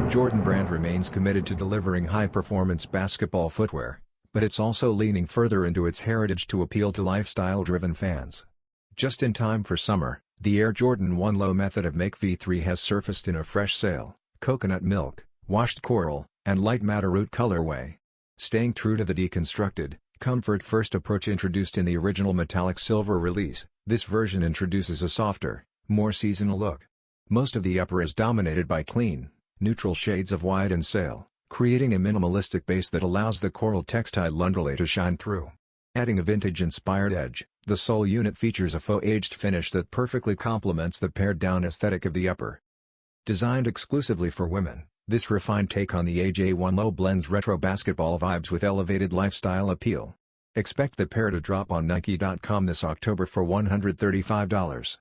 Jordan Brand remains committed to delivering high-performance basketball footwear, but it's also leaning further into its heritage to appeal to lifestyle-driven fans. Just in time for summer, the Air Jordan 1 Low method of make V3 has surfaced in a fresh sail, coconut milk, washed coral, and light madder root colorway. Staying true to the deconstructed, comfort-first approach introduced in the original metallic silver release, this version introduces a softer, more seasonal look. Most of the upper is dominated by clean, neutral shades of white and sail, creating a minimalistic base that allows the coral textile underlay to shine through. Adding a vintage-inspired edge, the sole unit features a faux-aged finish that perfectly complements the pared-down aesthetic of the upper. Designed exclusively for women, this refined take on the AJ1 Low blends retro basketball vibes with elevated lifestyle appeal. Expect the pair to drop on Nike.com this October for $135.